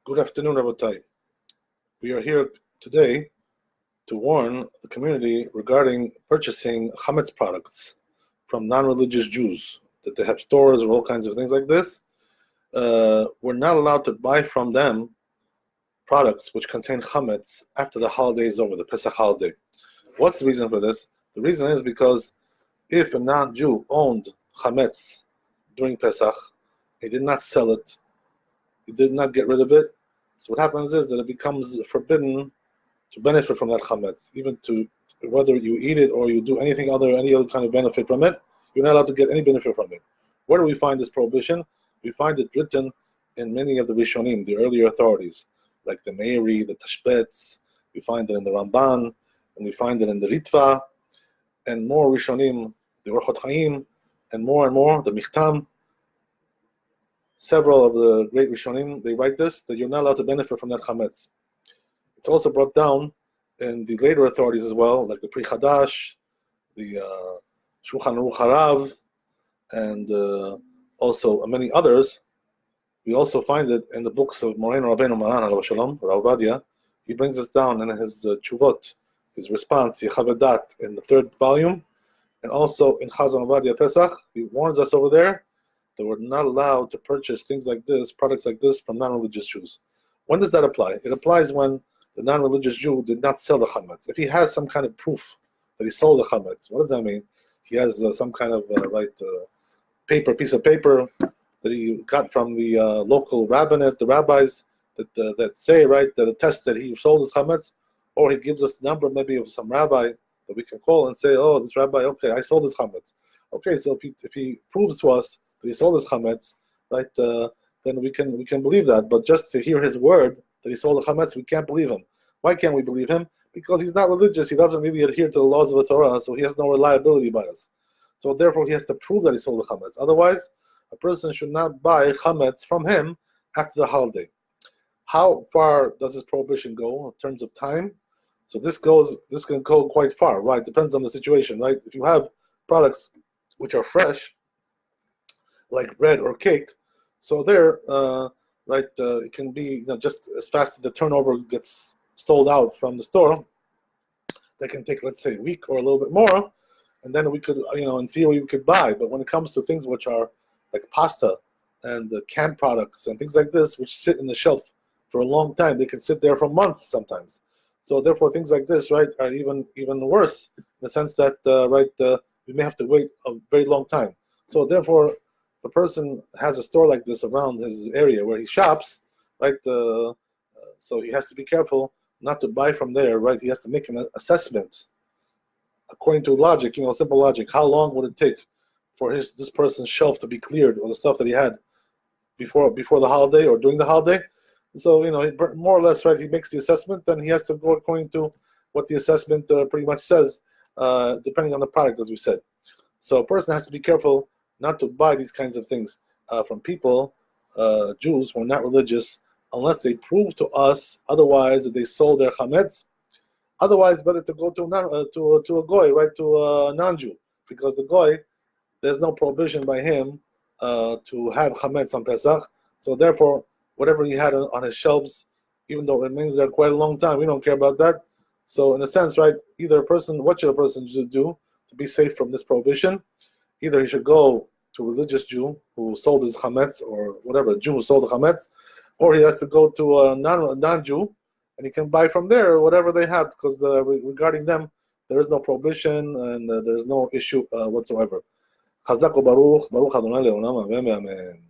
Good afternoon, Rabbi. We are here today to warn the community regarding purchasing Chametz products from non-religious Jews, that they have stores or all kinds of things like this. We're not allowed to buy from them products which contain Chametz after the holiday is over, the Pesach holiday. What's the reason for this? The reason is because if a non-Jew owned Chametz during Pesach, he did not sell it, he did not get rid of it. So what happens is that it becomes forbidden to benefit from that chametz, even to whether you eat it or you do any other kind of benefit from it. You're not allowed to get any benefit from it. Where do we find this prohibition? We find it written in many of the Rishonim, the earlier authorities, like the Meiri, the Chametz. We find it in the Ramban, and we find it in the Ritva, and more Rishonim, the Orchot Chaim, and more, the Michtam. Several of the great Rishonim, they write this, that you're not allowed to benefit from that chametz. It's also brought down in the later authorities as well, like the Pri Chadash, the Shulchan Aruch Harav, and also many others. We also find it in the books of Moreno Rabbeinu Maran Alav Shalom, Rav Ovadia. He brings us down in his Tshuvot, his response, Yechavedat, in the 3rd volume, and also in Chazon Ovadia Pesach. He warns us over there that we're not allowed to purchase things like this, products like this, from non-religious Jews. When does that apply? It applies when the non-religious Jew did not sell the chametz. If he has some kind of proof that he sold the chametz, what does that mean? He has some kind of piece of paper that he got from the local rabbinate, the rabbis that say, that attest that he sold his chametz, or he gives us the number maybe of some rabbi that we can call and say, oh, this rabbi, okay, I sold his chametz. Okay, so if he proves to us that he sold his chametz, then we can believe that. But just to hear his word that he sold the chametz, we can't believe him. Why can't we believe him? Because he's not religious. He doesn't really adhere to the laws of the Torah, so he has no reliability by us. So therefore, he has to prove that he sold the chametz. Otherwise, a person should not buy chametz from him after the holiday. How far does this prohibition go in terms of time? So this can go quite far, right? Depends on the situation, right? If you have products which are fresh, like bread or cake, so there, it can be just as fast as the turnover gets sold out from the store. That can take, let's say, a week or a little bit more, and then we could, in theory, we could buy. But when it comes to things which are like pasta and canned products and things like this, which sit in the shelf for a long time, they can sit there for months sometimes. So therefore, things like this, are even worse in the sense that, we may have to wait a very long time. So therefore, if a person has a store like this around his area where he shops, so he has to be careful not to buy from there, He has to make an assessment according to logic, simple logic. How long would it take for this person's shelf to be cleared, or the stuff that he had before the holiday or during the holiday? So more or less, he makes the assessment, then he has to go according to what the assessment pretty much says, depending on the product, as we said. So a person has to be careful not to buy these kinds of things from people, Jews who are not religious, unless they prove to us otherwise that they sold their chametz. Otherwise, better to go to a goy, to a non-Jew, because the goy, there's no prohibition by him to have chametz on Pesach. So therefore, whatever he had on his shelves, even though it remains there quite a long time, we don't care about that. So in a sense, what should a person do to be safe from this prohibition? Either he should go to a religious Jew who sold his chametz, or whatever, Jew who sold the chametz, or he has to go to a non-Jew, and he can buy from there whatever they have, because regarding them, there is no prohibition, and there is no issue whatsoever. Chazak u'baruch, Baruch Adonai le'olam, amen, amen.